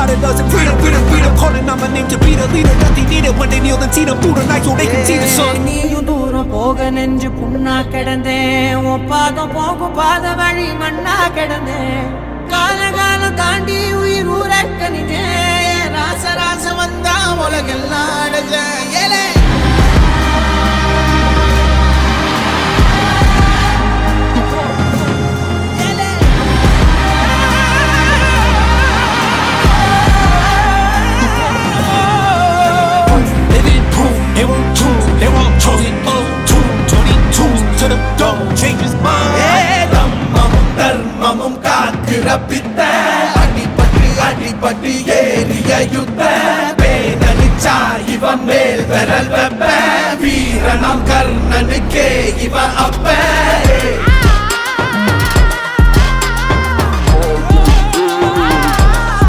it doesn't freedom calling out my name to be the leader that they needed when they kneel and see them through the night so they can see the sun. நீயும் தூரம் போக நெஞ்சு புண்ணா கிடந்தேன் ஒப்பாதம் போகும் பாத வழி மண்ணா கிடந்தேன் காலம் தாண்டி உயிர் ஊரக்கணிதேன் ராச வந்தா உலகெல்லாம் அடைஞ்சேன் ஏலே அடிபட்டு ஏறிய யுத்த வேதனிச்சா இவன் மேல் விரல் வெப்ப வீரனாம் கர்ணனுக்கே இவன் அப்ப